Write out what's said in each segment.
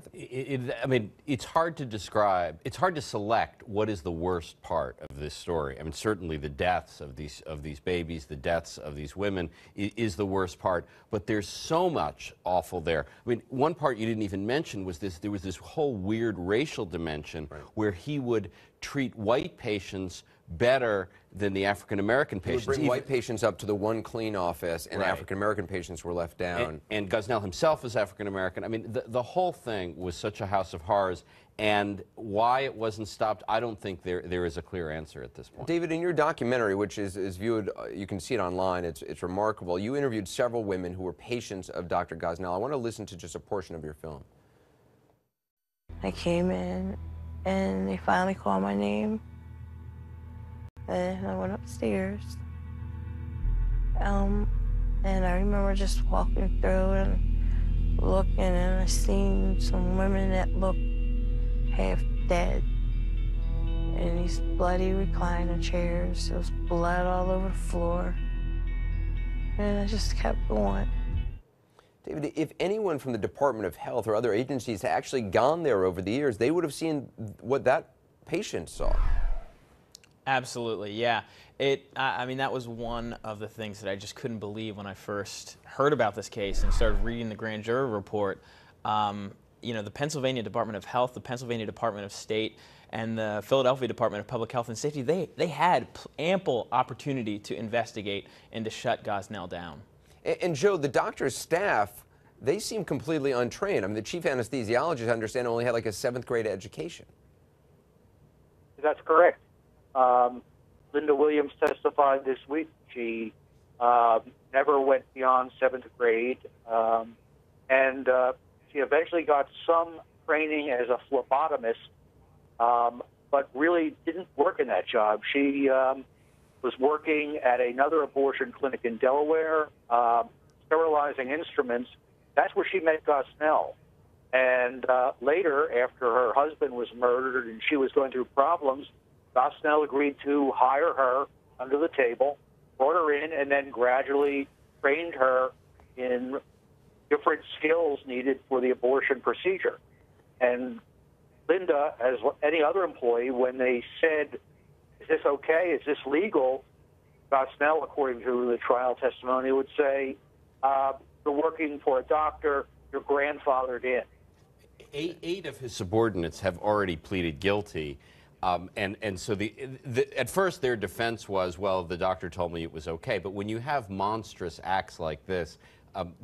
I mean, it's hard to describe. It's hard to select what is the worst part of this story. I mean, certainly the deaths of these babies, the deaths of these women is the worst part. But there's so much awful there. I mean, one part you didn't even mention was this. There was this whole weird racial dimension where he would treat white patients better than the African-American patients. He would bring white patients up to the one clean office, and African-American patients were left down. And Gosnell himself is African-American. I mean, the whole thing was such a house of horrors, and why it wasn't stopped, I don't think there is a clear answer at this point. David, in your documentary, which is viewed, you can see it online, it's remarkable, you interviewed several women who were patients of Dr. Gosnell. I want to listen to just a portion of your film. I came in, and they finally called my name. And I went upstairs. And I remember just walking through and looking, and I seen some women that looked half dead in these bloody recliner chairs. There was blood all over the floor. And I just kept going. David, if anyone from the Department of Health or other agencies had actually gone there over the years, they would have seen what that patient saw. Absolutely, yeah. I mean, that was one of the things that I just couldn't believe when I first heard about this case and started reading the grand jury report. You know, the Pennsylvania Department of Health, the Pennsylvania Department of State, and the Philadelphia Department of Public Health and Safety, they had ample opportunity to investigate and to shut Gosnell down. And Joe, the doctor's staff, they seem completely untrained. I mean, the chief anesthesiologist, I understand, only had like a 7th grade education. That's correct. Linda Williams testified this week. She never went beyond 7th grade, and she eventually got some training as a phlebotomist, but really didn't work in that job. She was working at another abortion clinic in Delaware, sterilizing instruments. That's where she met Gosnell. And later, after her husband was murdered and she was going through problems, Gosnell agreed to hire her under the table, brought her in, and then gradually trained her in different skills needed for the abortion procedure. And Linda, as any other employee, when they said, "Is this okay? Is this legal?" Gosnell, according to the trial testimony, would say, "You're working for a doctor, you're grandfathered in." Eight of his subordinates have already pleaded guilty. And so at first their defense was, well, the doctor told me it was okay. But when you have monstrous acts like this,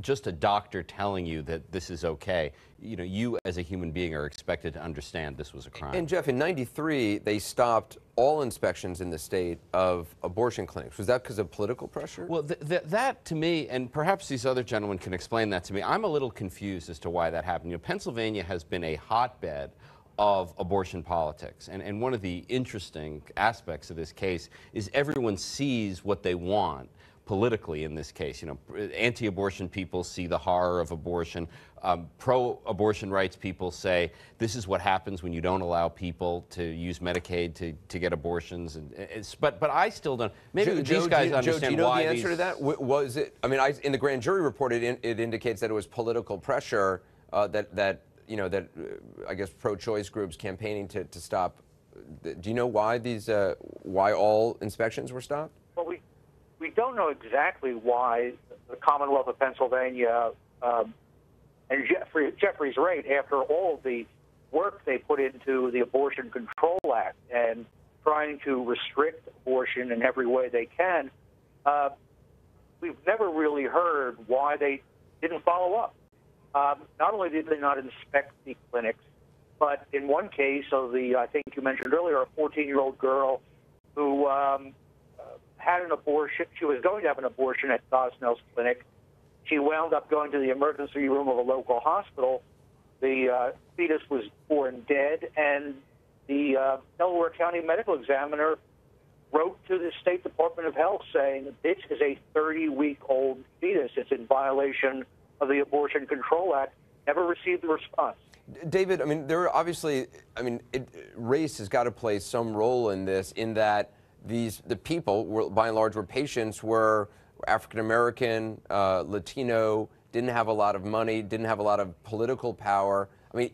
just a doctor telling you that this is okay, you know, you as a human being are expected to understand this was a crime. And Jeff, in '93, they stopped all inspections in the state of abortion clinics. Was that because of political pressure? Well, that to me, and perhaps these other gentlemen can explain that to me, I'm a little confused as to why that happened. You know, Pennsylvania has been a hotbed of abortion politics. And one of the interesting aspects of this case is everyone sees what they want politically in this case. You know, anti-abortion people see the horror of abortion. Pro-abortion rights people say this is what happens when you don't allow people to use Medicaid to get abortions. But I still don't. Maybe these guys understand why. Joe, do you know the answer to that? Was it? I mean, in the grand jury report, it indicates that it was political pressure that I guess pro-choice groups campaigning to stop. Do you know why why all inspections were stopped? Well, we don't know exactly why the Commonwealth of Pennsylvania and Jeffrey's right. After all the work they put into the Abortion Control Act and trying to restrict abortion in every way they can, we've never really heard why they didn't follow up. Not only did they not inspect the clinics, but in one case of I think you mentioned earlier, a 14-year-old girl who had an abortion. She was going to have an abortion at Gosnell's clinic. She wound up going to the emergency room of a local hospital. The fetus was born dead, and the Delaware County medical examiner wrote to the State Department of Health saying this is a 30-week-old fetus. It's in violation of the Abortion Control Act. Never received a response. David, I mean, there are obviously, race has got to play some role in this, in that the people, by and large, were patients, were African American, Latino, didn't have a lot of money, didn't have a lot of political power. I mean,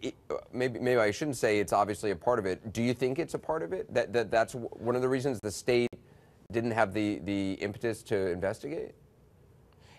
maybe I shouldn't say it's obviously a part of it. Do you think it's a part of it? That's one of the reasons the state didn't have the impetus to investigate?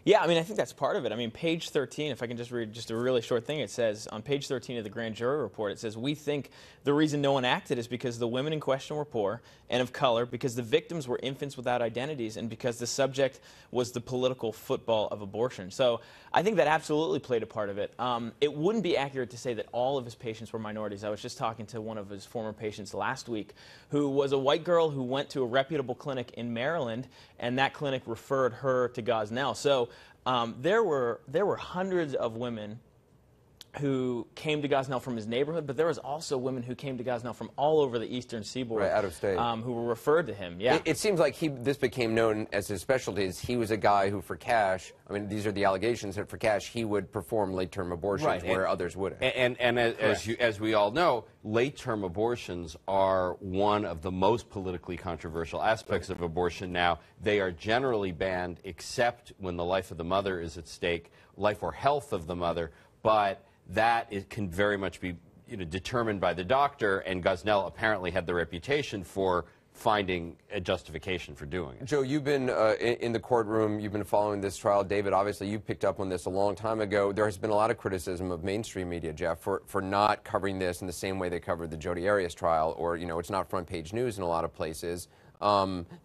Yeah, I mean, I think that's part of it. I mean, page 13, if I can just read just a really short thing, it says, on page 13 of the grand jury report, it says, we think the reason no one acted is because the women in question were poor and of color, because the victims were infants without identities, and because the subject was the political football of abortion. So I think that absolutely played a part of it. It wouldn't be accurate to say that all of his patients were minorities. I was just talking to one of his former patients last week who was a white girl who went to a reputable clinic in Maryland, and that clinic referred her to Gosnell. So there were hundreds of women who came to Gosnell from his neighborhood, but there was also women who came to Gosnell from all over the eastern seaboard, right, out of state, who were referred to him. Yeah, it seems like this became known as his specialties. He was a guy who, for cash, I mean, these are the allegations, that for cash he would perform late-term abortions, right, where others wouldn't. And as we all know, late-term abortions are one of the most politically controversial aspects of abortion now. They are generally banned, except when the life of the mother is at stake, life or health of the mother, but that can very much be determined by the doctor, and Gosnell apparently had the reputation for finding a justification for doing it. Joe, you've been in the courtroom, you've been following this trial. David, obviously you picked up on this a long time ago. There has been a lot of criticism of mainstream media, Jeff, for not covering this in the same way they covered the Jodi Arias trial, or it's not front page news in a lot of places.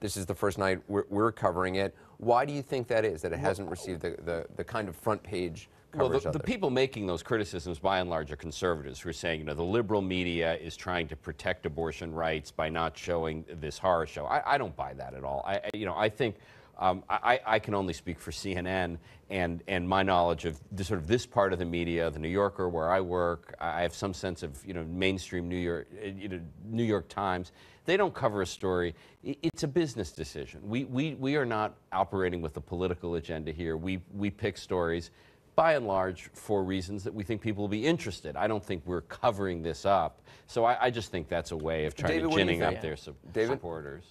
This is the first night we're covering it. Why do you think that is, that it hasn't received the kind of front page coverage? Well, the people making those criticisms, by and large, are conservatives who are saying, the liberal media is trying to protect abortion rights by not showing this horror show. I don't buy that at all. I think I can only speak for CNN and my knowledge of this part of the media, the New Yorker, where I work. I have some sense of mainstream New York Times. They don't cover a story. It's a business decision. We are not operating with a political agenda here. We pick stories, by and large, for reasons that we think people will be interested. I don't think we're covering this up. So I just think that's a way of trying to ginning up their supporters.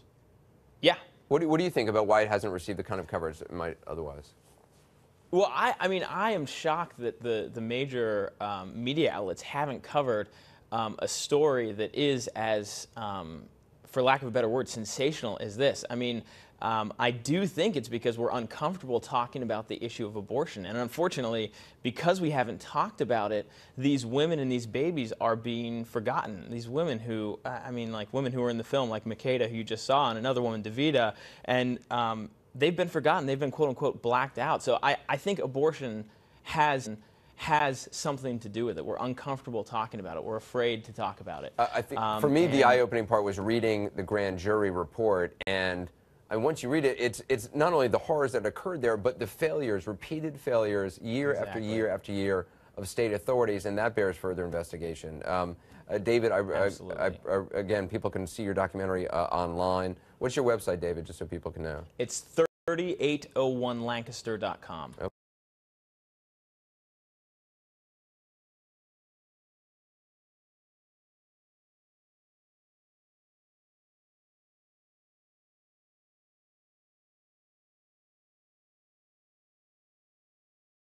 Yeah. What do you think about why it hasn't received the kind of coverage it might otherwise? Well, I mean, I am shocked that the major media outlets haven't covered a story that is as, for lack of a better word, sensational as this. I mean, I do think it's because we're uncomfortable talking about the issue of abortion. And unfortunately, because we haven't talked about it, these women and these babies are being forgotten. These women who, like women who are in the film, like Makeda, who you just saw, and another woman, Davida, and they've been forgotten. They've been, quote unquote, blacked out. So I think abortion has something to do with it. We're uncomfortable talking about it. We're afraid to talk about it. I think for me, the eye-opening part was reading the grand jury report, and once you read it, it's not only the horrors that occurred there, but the failures, repeated failures, year after year after year of state authorities, and that bears further investigation. David, again, people can see your documentary online. What's your website, David, just so people can know? It's 3801lancaster.com.